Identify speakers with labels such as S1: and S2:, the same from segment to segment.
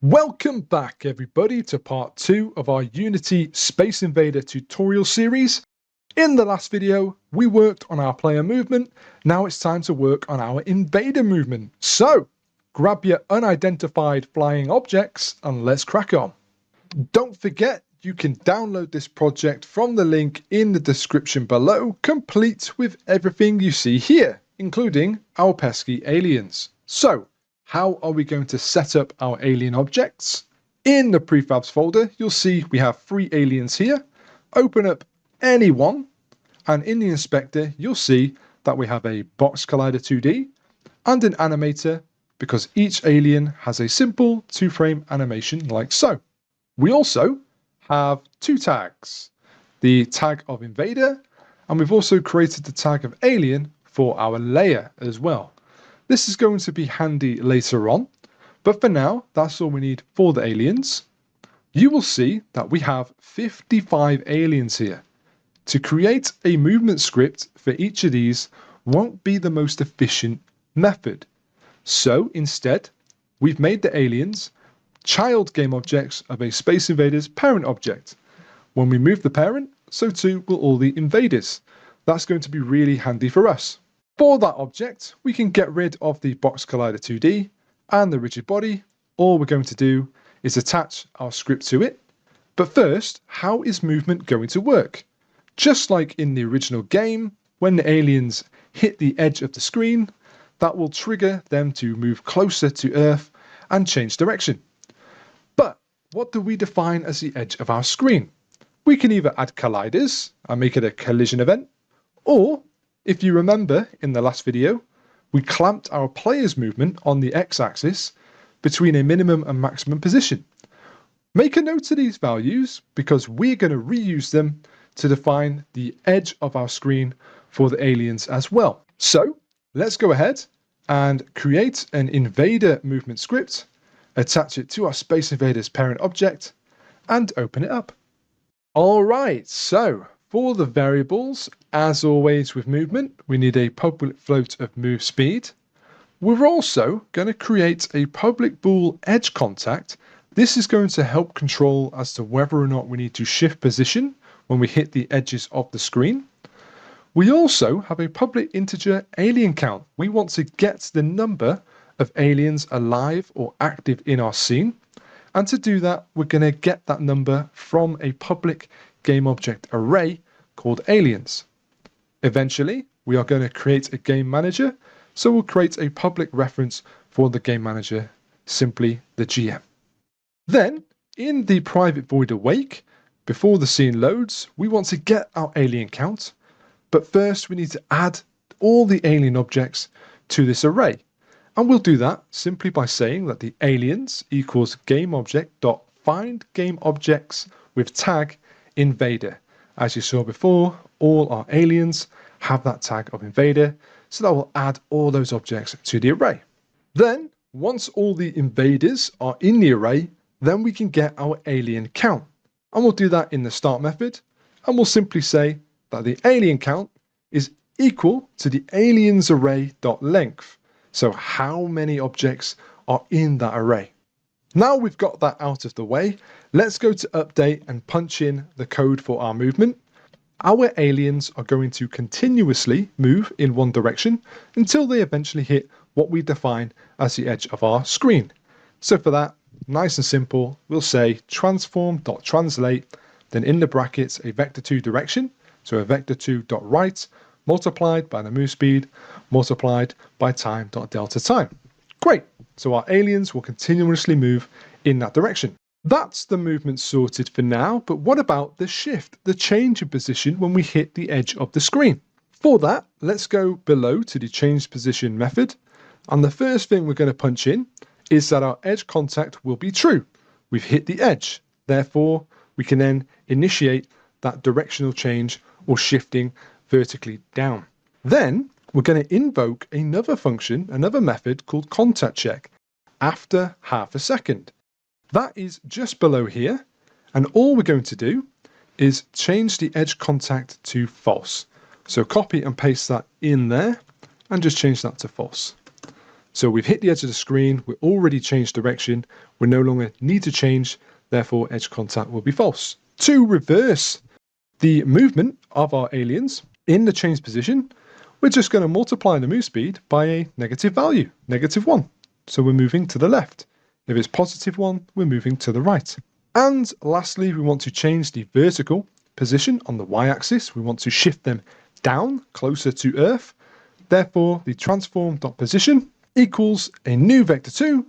S1: Welcome back everybody to part 2 of our Unity Space Invader tutorial series. In the last video, we worked on our player movement. Now it's time to work on our invader movement. So, grab your unidentified flying objects and let's crack on. Don't forget, you can download this project from the link in the description below, complete with everything you see here, including our pesky aliens. So, how are we going to set up our alien objects? In the prefabs folder, you'll see we have 3 aliens here. Open up any one, and in the inspector, you'll see that we have a box collider 2D and an animator, because each alien has a simple 2-frame animation like so. We also have 2 tags, the tag of Invader, and we've also created the tag of Alien for our layer as well. This is going to be handy later on, but for now, that's all we need for the aliens. You will see that we have 55 aliens here. To create a movement script for each of these won't be the most efficient method. So instead, we've made the aliens child game objects of a Space Invaders parent object. When we move the parent, so too will all the invaders. That's going to be really handy for us. For that object, we can get rid of the box collider 2D and the rigid body. All we're going to do is attach our script to it. But first, how is movement going to work? Just like in the original game, when the aliens hit the edge of the screen, that will trigger them to move closer to Earth and change direction. But what do we define as the edge of our screen? We can either add colliders and make it a collision event, or if you remember in the last video, we clamped our player's movement on the x-axis between a minimum and maximum position. Make a note of these values because we're going to reuse them to define the edge of our screen for the aliens as well. So let's go ahead and create an invader movement script, attach it to our Space Invaders parent object, and open it up. All right, so for the variables, as always with movement, we need a public float of move speed. We're also going to create a public bool edge contact. This is going to help control as to whether or not we need to shift position when we hit the edges of the screen. We also have a public integer alien count. We want to get the number of aliens alive or active in our scene. And to do that, we're going to get that number from a public game object array called aliens. Eventually, we are going to create a game manager, so we'll create a public reference for the game manager, simply the GM. Then, in the private void awake, before the scene loads, we want to get our alien count, but first we need to add all the alien objects to this array. And we'll do that simply by saying that the aliens equals GameObject.findGameObjects with tag Invader. As you saw before, all our aliens have that tag of Invader, so that will add all those objects to the array. Then, once all the invaders are in the array, then we can get our alien count. And we'll do that in the start method, and we'll simply say that the alien count is equal to the aliens array.length. So how many objects are in that array? Now we've got that out of the way, let's go to update and punch in the code for our movement. Our aliens are going to continuously move in one direction until they eventually hit what we define as the edge of our screen. So for that, nice and simple, we'll say transform.translate, then in the brackets a vector2 direction, so a vector2.right multiplied by the move speed multiplied by time.delta time. Great, so our aliens will continuously move in that direction. That's the movement sorted for now, but what about the shift, the change in position when we hit the edge of the screen? For that, let's go below to the change position method, and the first thing we're going to punch in is that our edge contact will be true. We've hit the edge, therefore we can then initiate that directional change or shifting vertically down. Then we're going to invoke another function, another method called contact check after half a second. That is just below here, and all we're going to do is change the edge contact to false. So copy and paste that in there and just change that to false. So we've hit the edge of the screen, we're already changed direction, we no longer need to change, therefore edge contact will be false. To reverse the movement of our aliens in the changed position, we're just going to multiply the move speed by a negative value, -1. So we're moving to the left. If it's +1, we're moving to the right. And lastly, we want to change the vertical position on the y-axis. We want to shift them down closer to Earth. Therefore, the transform.position equals a new vector2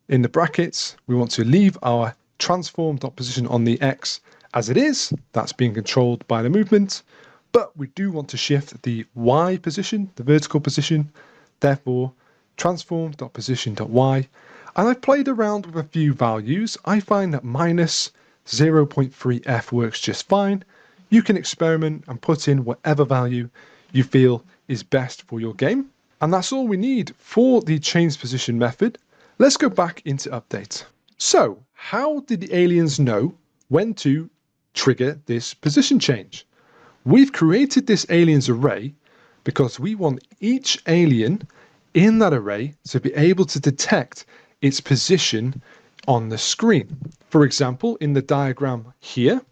S1: in the brackets. We want to leave our transform.position on the x as it is. That's being controlled by the movement. But we do want to shift the y position, the vertical position. Therefore, transform.position.y. And I've played around with a few values. I find that -0.3f works just fine. You can experiment and put in whatever value you feel is best for your game. And that's all we need for the change position method. Let's go back into update. So, how did the aliens know when to trigger this position change? We've created this aliens array because we want each alien in that array to be able to detect its position on the screen. For example, in the diagram here,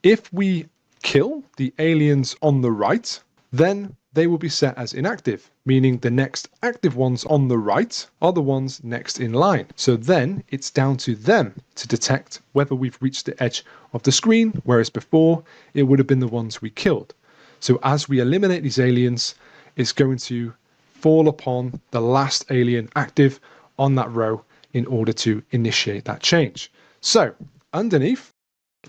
S1: if we kill the aliens on the right, then they will be set as inactive, meaning the next active ones on the right are the ones next in line. So then it's down to them to detect whether we've reached the edge of the screen, whereas before it would have been the ones we killed. So as we eliminate these aliens, it's going to fall upon the last alien active on that row in order to initiate that change. So underneath,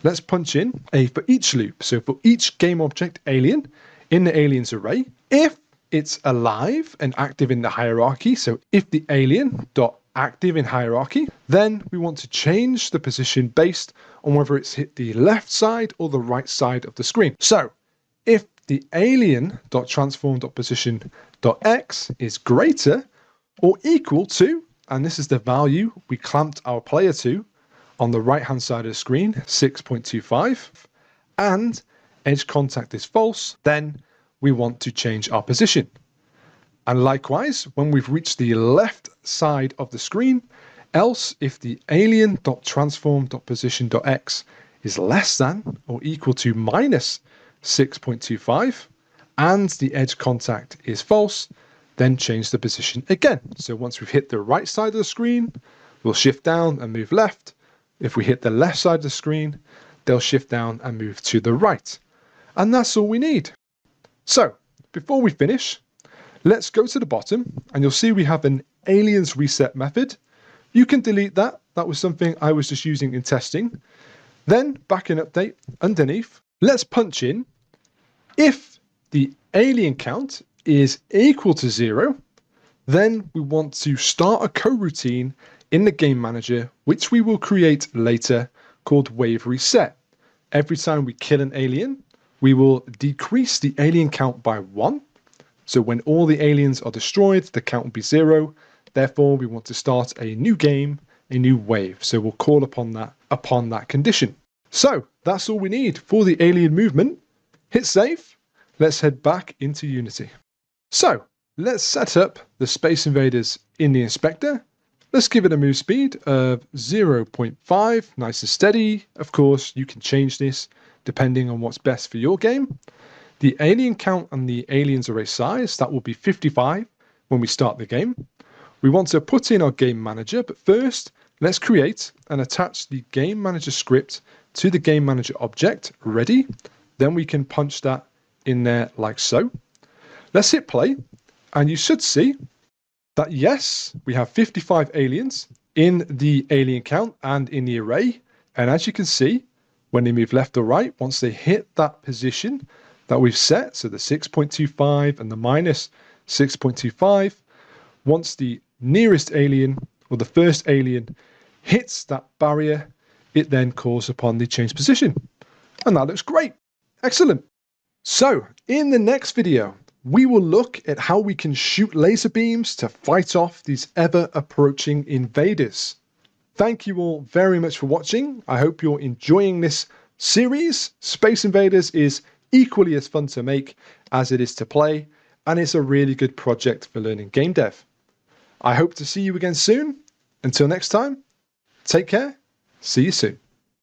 S1: let's punch in a for each loop. So for each game object alien in the aliens array, if it's alive and active in the hierarchy, so if the alien dot active in hierarchy, then we want to change the position based on whether it's hit the left side or the right side of the screen. So if the alien dot transform dot position dot x is greater or equal to, and this is the value we clamped our player to on the right hand side of the screen, 6.25, and edge contact is false, then we want to change our position. And likewise, when we've reached the left side of the screen, else if the alien.transform.position.x is less than or equal to minus 6.25 and the edge contact is false, then change the position again. So once we've hit the right side of the screen, we'll shift down and move left. If we hit the left side of the screen, they'll shift down and move to the right. And that's all we need. So before we finish, let's go to the bottom and you'll see we have an aliens reset method. You can delete that. That was something I was just using in testing. Then back in update underneath, let's punch in if the alien count is equal to 0, then we want to start a coroutine in the game manager, which we will create later, called wave reset. Every time we kill an alien, we will decrease the alien count by 1. So when all the aliens are destroyed, the count will be 0. Therefore, we want to start a new game, a new wave. So we'll call upon that condition. So that's all we need for the alien movement. Hit save. Let's head back into Unity. So let's set up the Space Invaders in the inspector. Let's give it a move speed of 0.5, nice and steady. Of course, you can change this depending on what's best for your game. The alien count and the aliens array size, that will be 55 when we start the game. We want to put in our game manager, but first, let's create and attach the game manager script to the game manager object, ready. Then we can punch that in there like so. Let's hit play, and you should see that yes, we have 55 aliens in the alien count and in the array. And as you can see, when they move left or right, once they hit that position that we've set, so the 6.25 and the minus 6.25, once the nearest alien or the first alien hits that barrier, it then calls upon the change position. And that looks great. Excellent. So in the next video, we will look at how we can shoot laser beams to fight off these ever approaching invaders. Thank you all very much for watching. I hope you're enjoying this series. Space Invaders is equally as fun to make as it is to play, and it's a really good project for learning game dev. I hope to see you again soon. Until next time, take care. See you soon.